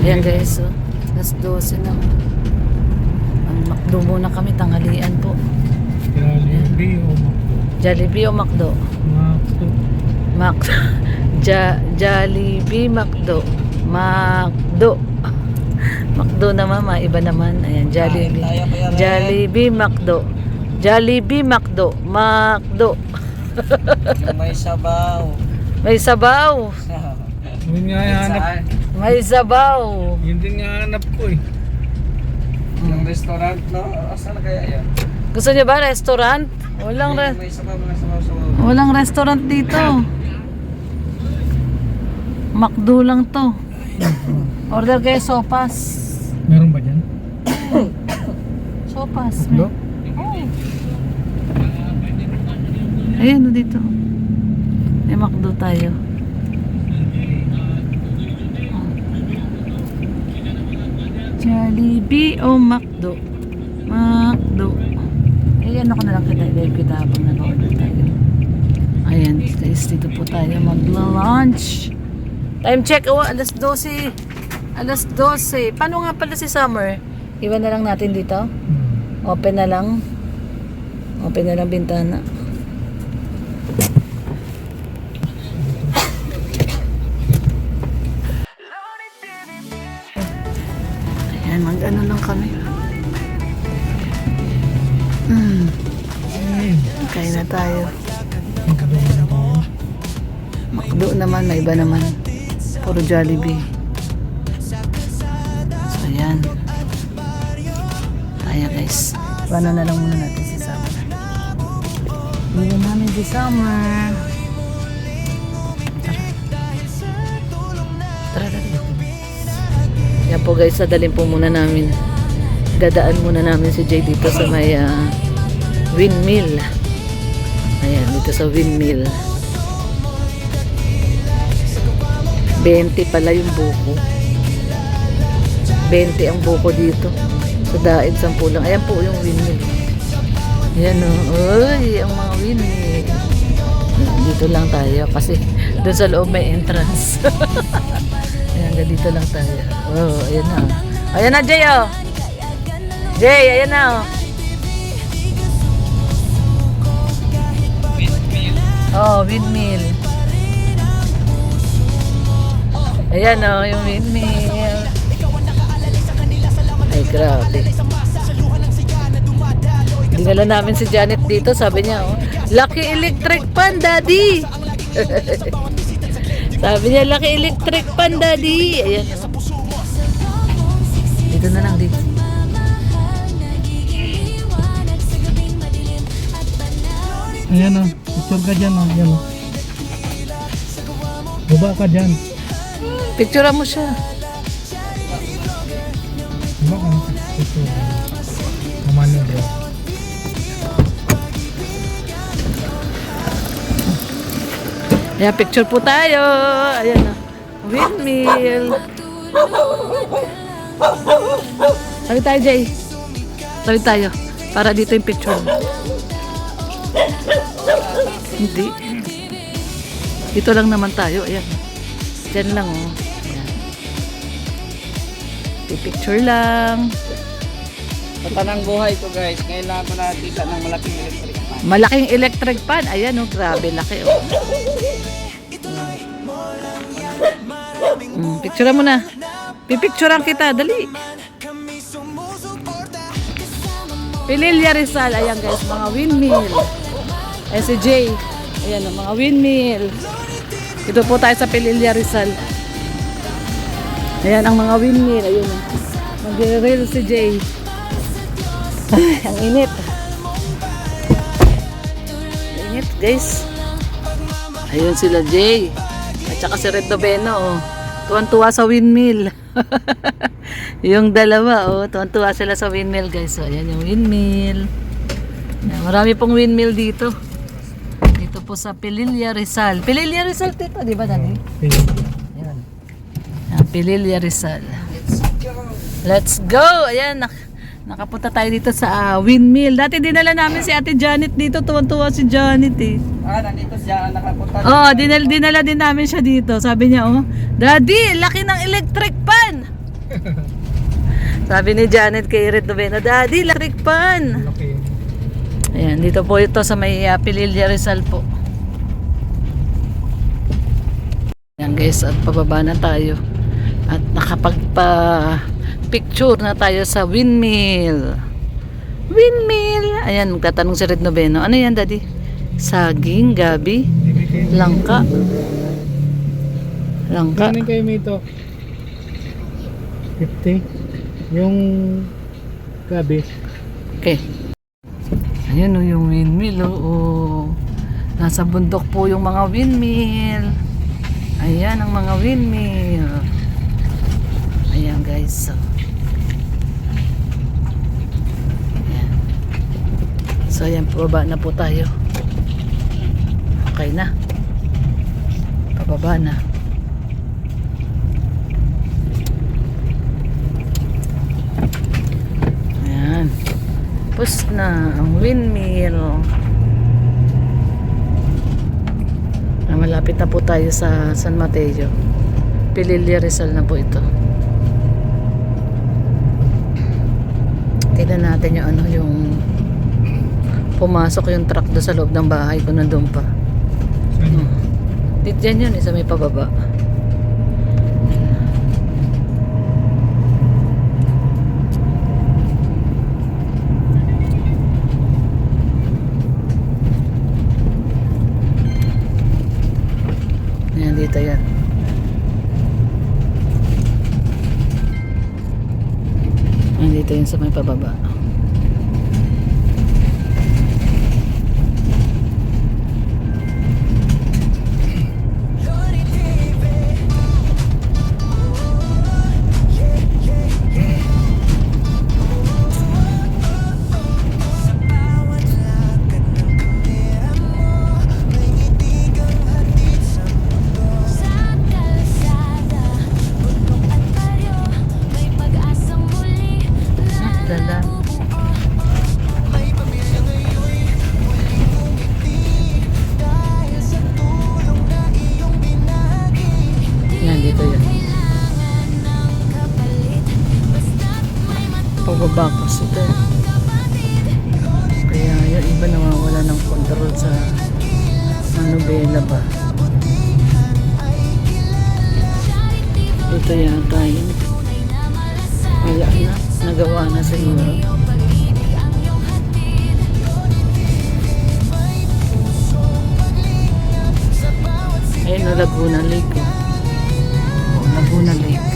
Ayan guys, oh. Alas 12 na. Ang McDo muna kami, tanghalian po. Jollibee o Macdo? Jollibee o McDo? Macdo. Jollibee, McDo. McDo. McDo naman, iba naman. Ayan, Jollibee. Jollibee, McDo. Jollibee, McDo. McDo. Yung may sabaw. May sabaw. Yun nga hanap. May sabaw. Yun din nga hanap ko eh. Yung restaurant, no? Saan kaya yan? Gusto niyo ba restaurant? May sabaw, mga sabaw. Walang restaurant dito. McDo lang to. Order kayo sopas. Meron ba dyan? Sopas. Macdo? Ayan, dito. May McDo tayo. Jollibee o McDo? McDo. Ayan ako na lang kita habang nag-order tayo. Ayan guys, dito po tayo magla-lunch. Time check, alas 12. Alas 12. Paano nga pala si Summer? Iwan na lang natin dito. Open na lang. Open na lang bintana. Ayan, mag-ano lang kami. Kain na tayo. McDo naman, may iba naman. Puro Jollibee. So, ayan. Kaya guys. Paano na lang muna natin si Summer. Hindi namin si Summer. Tara. Yan po guys, sadalin po muna namin. Dadaan muna namin si Jay dito sa may windmill. Ayan, dito sa windmill. 20 pala yung buko. 20 ang buko dito. Sa daig 10 lang. Ayan po yung windmill. Ayan o. Uy, ang mga windmill. Dito lang tayo kasi doon sa loob may entrance. Ayan, dito lang tayo. Oh, ayan na. Ayan na, Jay oh. Jay, ayan na oh. Oh, windmill. Ayan o, yung windmill. Ay, grabe. Dinala namin si Janet dito. Sabi niya, oh, Lucky Electric Pan, Daddy. Sabi niya, Lucky Electric Pan, Daddy. Ayan o. Dito na lang, dito. Ayan o. Picture ka dyan o. Ayan o. Baba ka dyan. Picture mo siya. Baba ka. Picture. Kumano dyan. Ayan, picture po tayo. Ayan o. Windmill. Tabi tayo, Jay. Tabi tayo. Para dito yung picture. Hindi. Dito lang naman tayo. Ayan. Diyan lang oh. Ayan. Picture lang. Sa tanang buhay ko guys, ngayon lang ako nakita ng malaking electric fan. Malaking electric pan. Ayan oh. Grabe laki oh. Picture mo na. Pipicturean kita. Dali. Pililya Rizal. Ayan guys. Mga windmill. Ayan si Jay. Ayan mga windmill. Ito po tayo sa Pililya Rizal. Ayan ang mga windmill. Ayun. Mag-reel si Jay. Ay, ang init. Init guys. Ayun sila Jay. At saka si Red Noveno. Oh. Tuwan-tuwa sa windmill. Yung dalawa. Oh. Tuwan-tuwa sila sa windmill guys. So, ayan yung windmill. Ayan, marami pong windmill dito. Dito po sa Pililya Rizal. Pililya Rizal dito, di ba Dani? Ayan. Ayan, Pililya Rizal. Let's go! Ayan, nakapunta tayo dito sa windmill. Dati dinala namin si Ate Janet dito. Tuwan-tuwa si Janet eh. Nandito siya nakapunta. Dinala din namin siya dito. Sabi niya, oh, Daddy, laki ng electric pan! Sabi ni Janet kay Red Noveno, Daddy, electric pan! Laki. Ayan, dito po ito sa may Pililla Rizal po. Ayan guys, at pababa na tayo. At nakapagpa-picture na tayo sa windmill. Windmill! Ayan, magtatanong si Red Noveno. Ano yan, Daddy? Saging, gabi, langka. Langka. Kanin kayo may ito. 50. Yung gabi. Okay. Ayan o yung windmill. Oo. Nasa bundok po yung mga windmill. Ayan ang mga windmill. Ayan guys. Ayan. So ayan, pababa na po tayo. Okay na. Pababa na. Ayan. Tapos na ang windmill. Malapit na po tayo sa San Mateo. Pililla Rizal na po ito. Tignan natin yung ano, yung pumasok yung truck doon sa loob ng bahay ko, nandun pa. Dito yan yun, isa may pababa. Ayan, dito yan. Ayan, dito yun sa may pababa. Ganda. Yan, dito yan. Pababa kasi ito. Kaya yung iba nawawala ng control sa nobela ba. Dito yata yun. Wala na. Nagawa na siguro. Ayun na, Laguna Lake. Oh, Laguna Lake.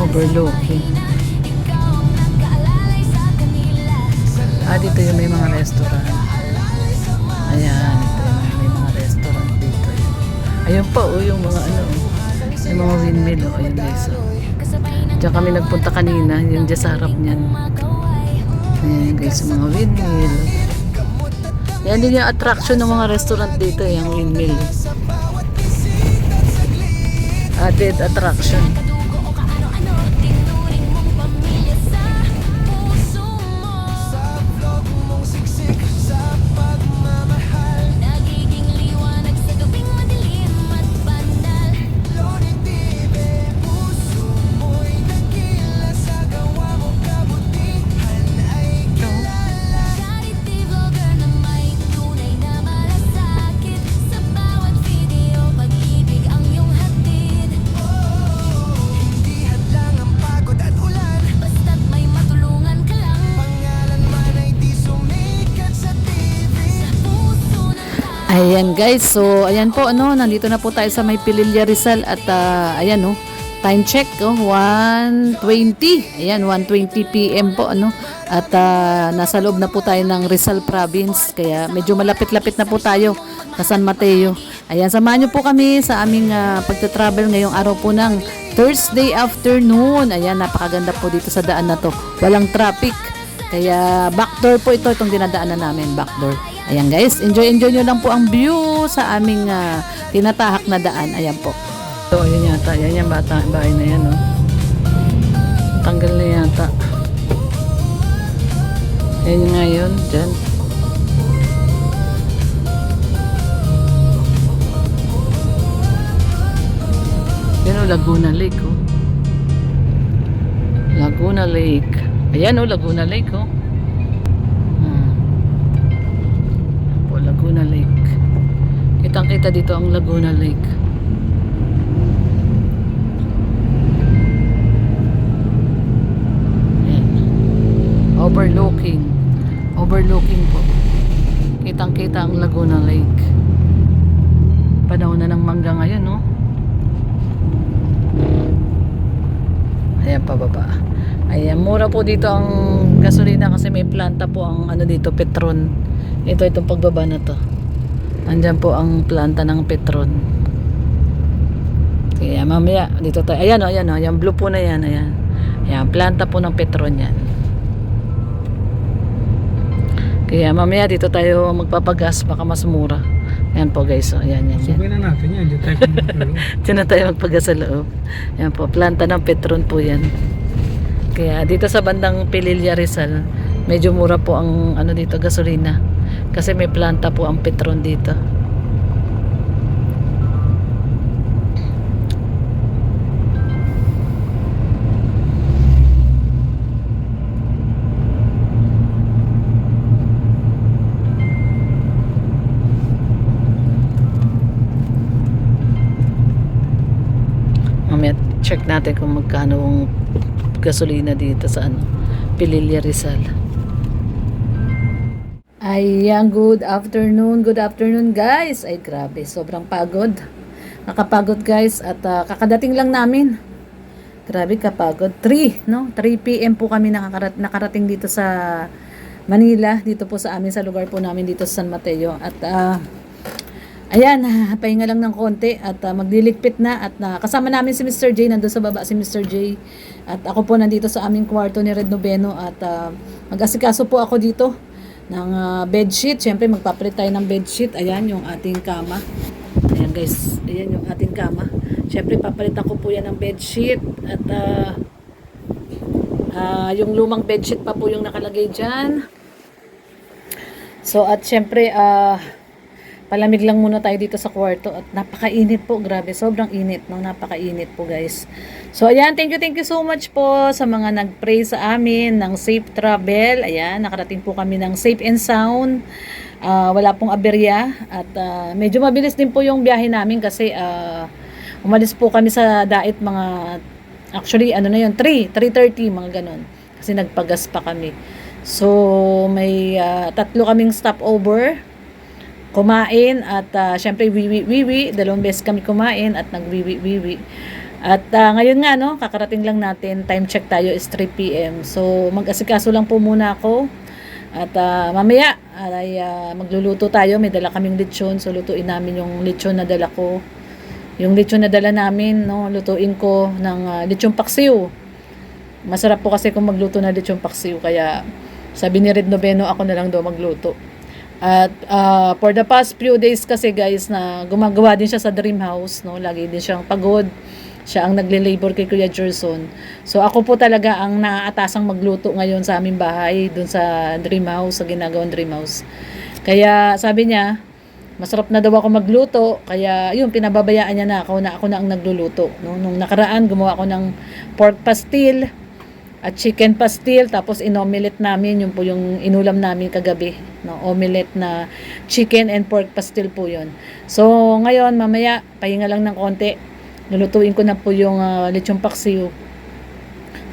Overlooking. Dito yung may mga restaurant. Ayan, ito yung may mga restaurant dito. Ayun pa, yung mga ano, yung mga windmill, ayun guys. Diyan kami nagpunta kanina, yung dyan sa harap niyan. Ayan guys, yung mga windmill. Yan din yung attraction ng mga restaurant dito, yung windmill. Added attraction. Ayan guys, so ayan po ano, nandito na po tayo sa may Pililla Rizal at ayan oh, time check oh, 1:20. Ayan, 1:20 PM po ano. At nasa loob na po tayo ng Rizal Province, kaya medyo malapit-lapit na po tayo sa San Mateo. Ayan, samahan niyo po kami sa aming pagta-travel ngayong araw po ng Thursday afternoon. Ayan, napakaganda po dito sa daan na to. Walang traffic. Kaya backdoor po ito, itong dinadaanan namin, backdoor. Ayan guys, enjoy nyo lang po ang view sa aming tinatahak na daan. Ayan po. So, ayan yata. Ayan yung bata, bahay na yan. Oh. Tanggal na yata. Ayan nga yun, dyan. Laguna Lake, oh. Laguna Lake. Ayan, oh, Laguna Lake, oh. Po, Laguna Lake. Kitang-kita dito ang Laguna Lake. Ayan. Overlooking po. Kitang-kita ang Laguna Lake. Panahon na ng mangga ngayon, no? Ayan, pababa. Ayan, mura po dito ang gasolina kasi may planta po ang ano dito, Petron. Itong pagbaba na to. Andyan po ang planta ng Petron. Kaya mamaya dito tayo. Ayan, oh, ayan, oh, yung blue po na yan, ayan. Ayan, planta po ng Petron yan. Kaya mamaya dito tayo magpapagas, baka mas mura. Ayan po guys, oh, ayan, yan, yan. Subay na natin yan. Diyan tayo kumukulo. Diyan na tayo magpagas sa loob. Ayan po, planta ng Petron po yan. Kaya dito sa bandang Pililla Rizal, medyo mura po ang ano dito, gasolina. Kasi may planta po ang Petron dito. Mamaya check natin kung magkano ang gasolina dito sa ano, Pililla Rizal. Ayan, good afternoon guys. Ay grabe, sobrang pagod. Nakapagod guys at kakadating lang namin. Grabe kapagod. 3 PM po kami nakarating dito sa Manila, dito po sa amin sa lugar po namin dito sa San Mateo. At ayan, pahinga lang ng konti at magliligpit na at kasama namin si Mr. J, nandoon sa baba si Mr. J. At ako po nandito sa aming kwarto ni Red Noveno at mag-asikaso po ako dito ng bedsheet. Siyempre magpapalit tayo ng bedsheet. Ayan yung ating kama. Ayan guys, ayan yung ating kama. Siyempre papalitan ko po yan ng bedsheet at yung lumang bedsheet pa po yung nakalagay dyan. So at siyempre palamig lang muna tayo dito sa kwarto at napakainit po, grabe, sobrang init, no? Napakainit po guys. So ayan, thank you so much po sa mga nag-pray sa amin ng safe travel. Ayan, nakarating po kami ng safe and sound. Wala pong aberya at medyo mabilis din po yung biyahe namin kasi umalis po kami sa Dait mga, actually ano na yun, 3:30 mga ganon, kasi nagpagas pa kami. So may 3 kaming stopover, kumain at syempre wiwi, 2 beses kami kumain at nagwiwi. At ngayon nga, no, kakarating lang natin, time check tayo is 3 PM. So mag-asikaso lang po muna ako at mamaya ay magluluto tayo. May dala kaming lechon, so lutuin namin yung lechon na dala ko. Yung lechon na dala namin, no, lutuin ko ng lechon paksiw. Masarap po kasi kung magluto na lechon paksiw, kaya sabi ni Red Noveno ako na lang daw magluto. At for the past few days kasi guys na gumagawa din siya sa Dream House, no? Lagi din siyang pagod. Siya ang nagle-labor kay Kuya Gerson. So ako po talaga ang naaatasang magluto ngayon sa aming bahay, dun sa Dream House, sa ginagawang Dream House. Kaya sabi niya, masarap na daw ako magluto, kaya yun, pinababayaan niya na ako na ang nagluluto. No? Nung nakaraan, gumawa ako ng pork pastil at chicken pastil, tapos inomelette namin, yun po yung inulam namin kagabi, no? Omelette na chicken and pork pastil po yun. So ngayon, mamaya, pahinga lang ng konti, lulutuin ko na po yung lechon paksiw.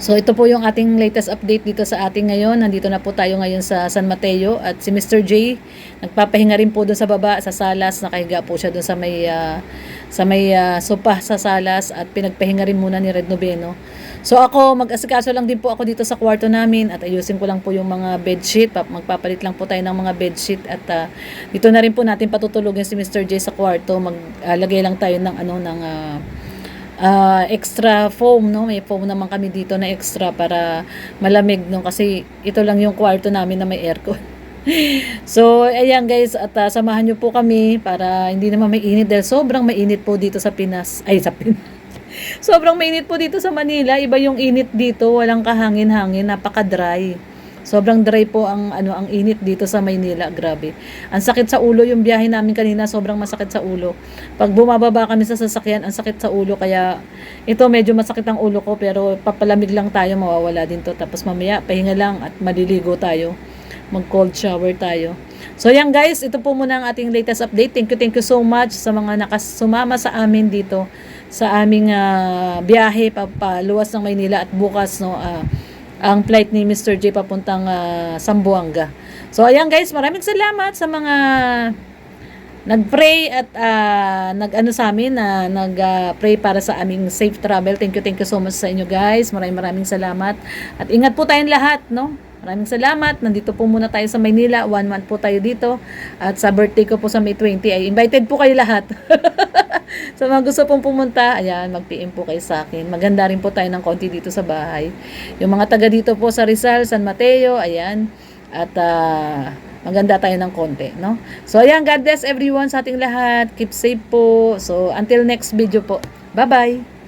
So ito po yung ating latest update dito sa ating ngayon. Nandito na po tayo ngayon sa San Mateo at si Mr. J nagpapahinga rin po doon sa baba sa salas. Nakahiga po siya doon sa may sopa sa salas at pinagpahinga rin muna ni Red Noveno. So ako, mag-asikaso lang din po ako dito sa kwarto namin at ayusin ko lang po yung mga bedsheet. Magpapalit lang po tayo ng mga bedsheet at dito na rin po natin patutulugin si Mr. J sa kwarto. Maglagay lang tayo ng extra foam, no? May foam naman kami dito na extra para malamig, no? Kasi ito lang yung kwarto namin na may aircon. So ayan guys, at samahan nyo po kami para hindi naman may init dahil sobrang mainit po dito sa Pinas. Sobrang mainit po dito sa Manila. Iba yung init dito, walang kahangin-hangin, napaka-dry. Sobrang dry po ang ang init dito sa Maynila, grabe. Ang sakit sa ulo yung biyahe namin kanina, sobrang masakit sa ulo. Pag bumababa kami sa sasakyan, ang sakit sa ulo kaya ito medyo masakit ang ulo ko pero papalamig lang tayo, mawawala din to. Tapos mamaya pahinga lang at maliligo tayo. Mag cold shower tayo. So yan guys, ito po muna ang ating latest update. Thank you so much sa mga nakasumama sa amin dito sa aming biyahe papaluwas ng Maynila at bukas ang flight ni Mr. J papuntang Zamboanga. So ayan guys, maraming salamat sa mga nag-pray at nag-ano sa amin nag-pray para sa aming safe travel. Thank you so much sa inyo guys. Maraming salamat. At ingat po tayong lahat, no? Maraming salamat. Nandito po muna tayo sa Maynila. 1 month po tayo dito. At sa birthday ko po sa May 20 ay invited po kayo lahat. Sa mga gusto pong pumunta, ayan, mag-PM po kayo sa akin. Maganda rin po tayo ng konti dito sa bahay. Yung mga taga dito po sa Rizal, San Mateo, ayan. At maganda tayo ng konti, no? So ayan, God bless everyone sa ating lahat. Keep safe po. So until next video po. Bye-bye!